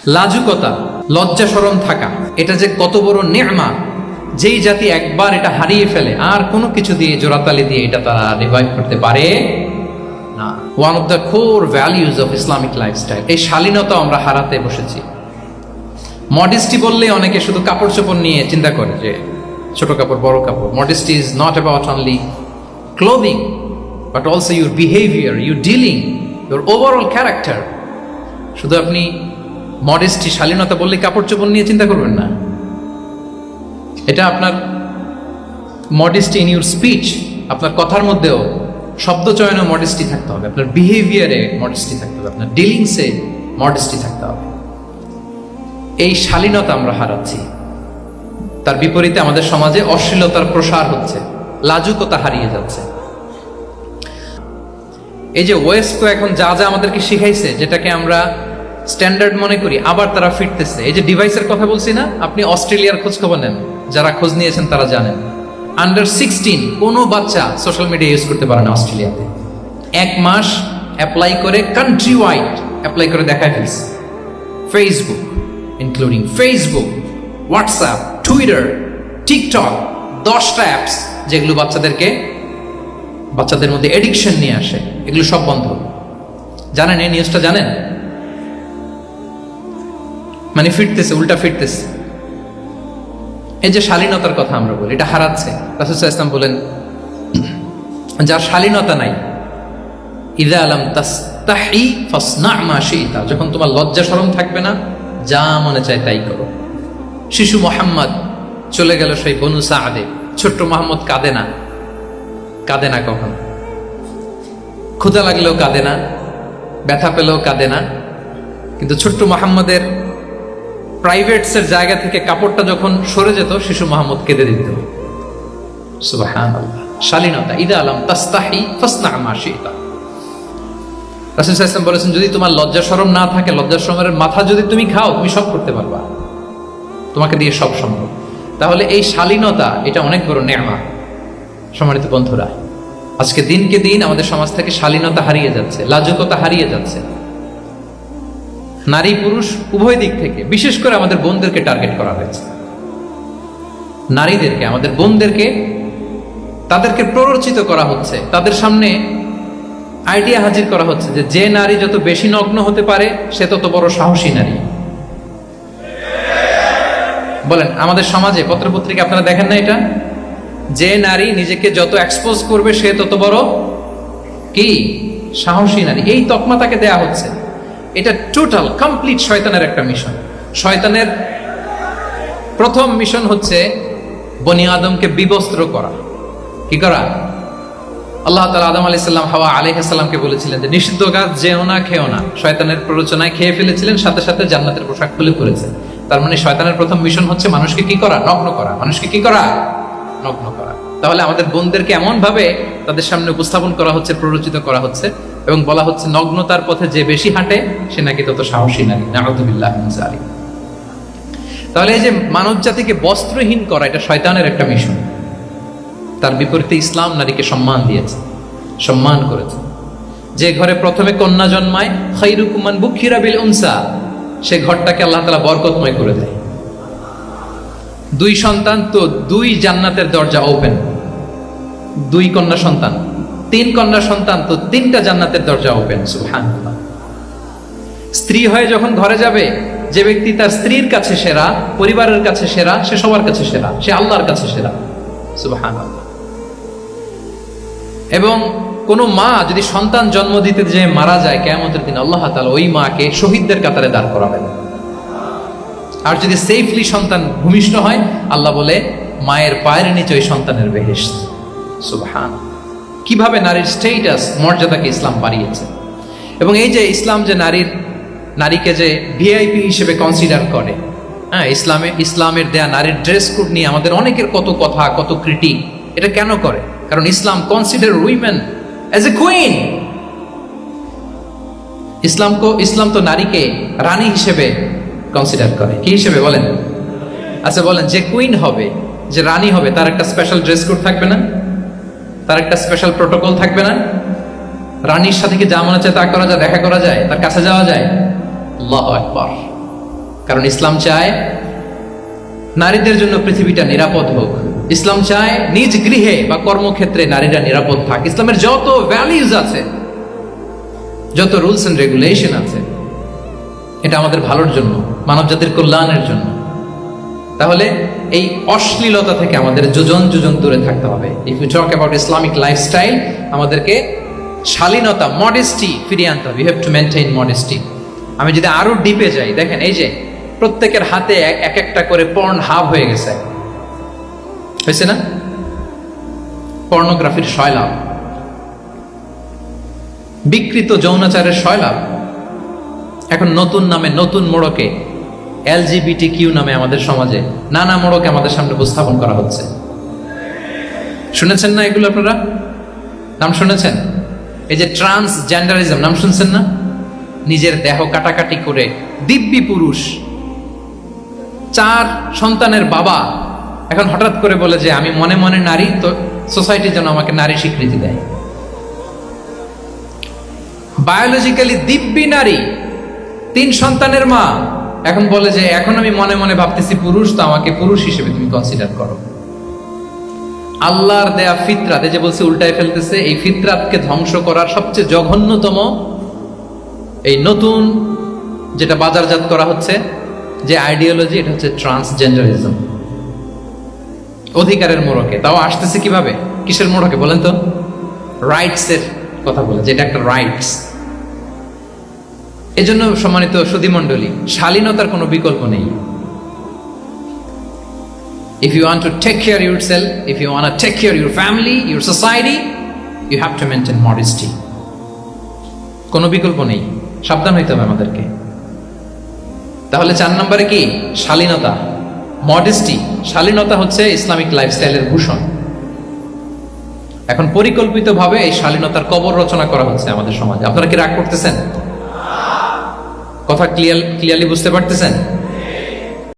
লাজুকতা, লজ্জা শরম থাকা, এটা যে কত বড় নেয়ামত। যেই জাতি একবার এটা হারিয়ে ফেলে আর কোনো কিছু দিয়ে জোড়াতালি দিয়ে এটা তারা রিভাইভ করতে পারে না। One of the core values of Islamic lifestyle, এই শালীনতা আমরা হারাতে বসেছি। মডেস্টি বললে অনেকে শুধু কাপড় চোপড় নিয়ে চিন্তা করে যে ছোট কাপড় বড় কাপড়। Modesty is not about only clothing but also your behaviour, your dealing, your overall character. শুধু আপনি মডেস্টি শালীনতা বললে কাপড় চোপড় নিয়ে চিন্তা করবেন না। এটা আপনার মডেস্টি ইন ইউর স্পিচ, আপনার কথার মধ্যেও শব্দ চয়নে মডেস্টি থাকতে হবে, আপনার বিহেভিয়ারে মডেস্টি থাকতে হবে, আপনার ডিলিংসে মডেস্টি থাকতে হবে। এই শালীনতা আমরা হারাচ্ছি। তার বিপরীতে আমাদের সমাজে অশ্লীলতার প্রসার হচ্ছে, লাজুকতা হারিয়ে যাচ্ছে। এই যে ওয়েস্ট তো এখন যা যা আমাদেরকে শিখাইছে, যেটাকে আমরা স্ট্যান্ডার্ড মনে করি, আবার তারা ফিরতেছে। এই যে ডিভাইসের কথা বলছি না, আপনি অস্ট্রেলিয়ার খোঁজ খবর নেন, যারা খোঁজ নিয়েছেন তারা জানেন আন্ডার 16 কোনো বাচ্চা সোশ্যাল মিডিয়া ইউজ করতে পারে না অস্ট্রেলিয়াতে। 1 মাস অ্যাপ্লাই করে, কান্ট্রি ওয়াইড অ্যাপ্লাই করে দেখায় ফেলছে। Facebook, including Facebook, WhatsApp, Twitter, TikTok, 10টা অ্যাপস যেগুলো বাচ্চাদের মধ্যে এডিকশন নিয়ে আসে, এগুলো সব বন্ধ। জানেন এই নিউজটা? জানেন? মানে ফিরতেছে, উল্টা ফিরতেছে। এই যে শালীনতার কথা আমরা বলি, এটা হারাচ্ছে। রাসূল সাল্লাল্লাহু আলাইহি ওয়াসাল্লাম বলেন, যার শালীনতা নাই, ইযা লাম তাসতাহি ফাসনা মা শি'তা, যখন তোমার লজ্জা শরম থাকবে না, যা মনে চায় তাই করো। শিশু মুহাম্মদ চলে গেল সেই বনু সাআদে, ছোট্ট মুহাম্মদ কাঁদে না কখন। ক্ষুধা লাগলেও কাঁদে না, ব্যথা পেলেও কাঁদে না। কিন্তু ছোট্ট মুহাম্মদের প্রাইভেটসের জায়গা থেকে কাপড়টা যখন সরে যেত, শিশু মুহাম্মদ কেঁদে দিত। সুবহানাল্লাহ, শালীনতা। ইযা লাম তাসতাহি ফাসনা মা শি'তা। রাসূল সাল্লাল্লাহু আলাইহি ওয়াসাল্লাম বলেছেন, যদি তোমার লজ্জা শরম না থাকে, লজ্জা শরমের মাথা যদি তুমি খাও, তুমি সব করতে পারবা, তোমাকে দিয়ে সব সম্ভব। তাহলে এই শালীনতা, এটা অনেক বড় নেয়ামত। সম্মানিত বন্ধুরা, আজকে দিনকে দিন আমাদের সমাজ থেকে শালীনতা হারিয়ে যাচ্ছে, লাজুকতা হারিয়ে যাচ্ছে। নারী পুরুষ উভয় দিক থেকে, বিশেষ করে আমাদের বোনদেরকে টার্গেট করা হয়েছে। নারীদেরকে, আমাদের বোনদেরকে, তাদেরকে প্ররোচিত করা হচ্ছে, তাদের সামনে আইডিয়া হাজির করা হচ্ছে যে নারী যত বেশি নগ্ন হতে পারে, সে তত বড় সাহসী নারী। বলেন, আমাদের সমাজে পত্রপত্রিকা আপনারা দেখেন না এটা? যে নারী নিজেকে যত এক্সপোজ করবে, সে তত বড় কি সাহসী নারী। এই তকমা তাকে দেয়া হচ্ছে। এটা টোটাল কমপ্লিট শয়তানের একটা মিশন। শয়তানের প্রথম মিশন হচ্ছে বনি আদমকে বিবস্ত্র করা। কি করা? আল্লাহ তাআলা আদম আলাইহিস সালাম, হাওয়া আলাইহিস সালামকে বলেছিলেন যে নিষিদ্ধ গাছ যেও না, খেও না। শয়তানের প্ররোচনায় খেয়ে ফেলেছিলেন, সাথে সাথে জান্নাতের পোশাক খুলে পড়েছে। তার মানে শয়তানের প্রথম মিশন হচ্ছে মানুষকে কি করা? নগ্ন করা। মানুষকে কি করা? নগ্ন করা। তাহলে আমাদের বোনদেরকে এমন ভাবে তাদের সামনে উপস্থাপন করা হচ্ছে, প্ররোচিত করা হচ্ছে, এবং বলা হচ্ছে নগ্নতার পথে যে বেশি হাঁটে সে নাকি তত সাহসী নারী। নাউযুবিল্লাহি মিন যালিক। তাহলে এই যে মানব জাতিকে বস্ত্রহীন করা, এটা শয়তানের একটা মিশন। তার বিপরীতে ইসলাম নারীকে সম্মান দিয়েছে, সম্মান করেছে। যে ঘরে প্রথমে কন্যা জন্মায়, খায়রুকুম মান বুখিরা বিল উনসা, সে ঘরটাকে আল্লাহ তাআলা বরকতময় করে দেয়। 2 সন্তান তো 2 জান্নাতের দরজা ওপেন। 2 কন্যা সন্তান, 3 কন্যা সন্তান তো 3টা জান্নাতের দরজা ওপেন। সুবহানাল্লাহ। স্ত্রী হয়ে যখন ঘরে যাবে, যে ব্যক্তি তার স্ত্রীর কাছে সেরা, পরিবারের কাছে সেরা, সে সবার কাছে সেরা, সে আল্লাহর কাছে সেরা। সুবহানাল্লাহ। এবং কোন মা যদি সন্তান জন্ম দিতে যে মারা যায়, কিয়ামতের দিন আল্লাহ তাআলা ওই মাকে শহীদদের কাতারে দাঁড় করাবেন। আর যদি সেফলি সন্তান ভূমিষ্ঠ হয়, আল্লাহ বলে মায়ের পায়ের নিচে ওই সন্তানের বেহেশত। সুবহানাল্লাহ। কিভাবে নারীর স্টেটাস, মর্যাদাকে ইসলাম বাড়িয়েছে। এবং এই যে ইসলাম যে নারীকে যে ভিআইপি হিসেবে কনসিডার করে, হ্যাঁ, ইসলামের দেয়া নারীর ড্রেস কোড নিয়ে আমাদের অনেকের কত কথা, কত ক্রিটিক। এটা কেন করে? কারণ ইসলাম consider women as a queen. ইসলাম তো নারীকে রানী হিসেবে কনসিডার করে। কি হিসেবে বলেন? আচ্ছা বলেন, যে কুইন হবে, যে রানী হবে, তার একটা স্পেশাল ড্রেস কোড থাকবে না? তার একটা স্পেশাল প্রোটোকল থাকবে না? রানীর সাথে কি যা মনে চায় তা করা যায়, দেখা করা যায়, তার কাছে যাওয়া যায়? আল্লাহু আকবার। কারণ ইসলাম চায় নারীদের জন্য পৃথিবীটা নিরাপদ হোক। ইসলাম চায় নিজ গৃহে বা কর্মক্ষেত্রে নারীরা নিরাপদ থাক। ইসলামের যত ভ্যালিউজ আছে, যত রুলস এন্ড রেগুলেশন আছে, এটা আমাদের ভালোর জন্য, মানব জাতির কল্যাণের জন্য। তাহলে এই অশ্লীলতা থেকে আমাদের যোজন যোজন দূরে থাকতে হবে। If you talk about Islamic lifestyle, আমাদেরকে শালীনতা, মডেস্টি ফিরিয়ে আনতে হবে। You have to maintain modesty. আমি যদি আরো ডিপে যাই, দেখেন এই যে প্রত্যেকের হাতে এক একটা করে পর্ন হাব হয়ে গেছে, হয়েছে না? পর্নোগ্রাফির শয়লাভ, বিকৃত যৌনাচারের শয়লাভ। এখন নতুন নামে, নতুন মোড়কে, LGBTQ নামে আমাদের সমাজে নানা মোড়কে আমাদের সামনে উপস্থাপন করা হচ্ছে। শুনেছেন না এগুলো? আপনারা নাম শুনেছেন? এই যে ট্রান্সজেন্ডারিজম, নাম শুনছেন না? নিজের দেহ কাটাকাটি করে দিব্যি পুরুষ, 4 সন্তানের বাবা, এখন হঠাৎ করে বলে যে আমি মনে মনে নারী, তো সোসাইটি যেন আমাকে নারী স্বীকৃতি দেয়। বায়োলজিক্যালি দিব্যি নারী, 3 সন্তানের মা, এখন বলে যে এখন আমি মনে মনে ভাবতেছি পুরুষ, তো আমাকে পুরুষ হিসেবে তুমি কনসিডার করো। আল্লাহর দেয়া ফিতরাত, এই যে বলছে উল্টায় ফেলতেছে, এই ফিতরাতকে ধ্বংস করার সবচেয়ে জঘন্যতম এই নতুন যেটা বাজারজাত করা হচ্ছে যে আইডিওলজি, এটা হচ্ছে ট্রান্সজেন্ডারিজম। অধিকারের মোড়কে, তাও আসতেছে কিভাবে, কিসের মোড়কে বলেন তো? রাইটস এর কথা বলে, যেটা একটা রাইটস। এজন্য সম্মানিত সুধী মণ্ডলী, শালীনতার কোনো বিকল্প নেই। If you want to take care of yourself, if you want to take care of your family, your society, you have to maintain modesty. কোনো বিকল্প নেই, সাবধান হইতে হবে আমাদেরকে। তাহলে 4 নম্বরে কি? শালীনতা, মডেস্টি। শালীনতা হচ্ছে ইসলামিক লাইফস্টাইলের ভূষণ। এখন পরিকল্পিতভাবে এই শালীনতার কবর রচনা করা হচ্ছে আমাদের সমাজে। আপনারা কি রাগ করতেছেন? কথা ক্লিয়ারলি বুঝতে পারতেছেন?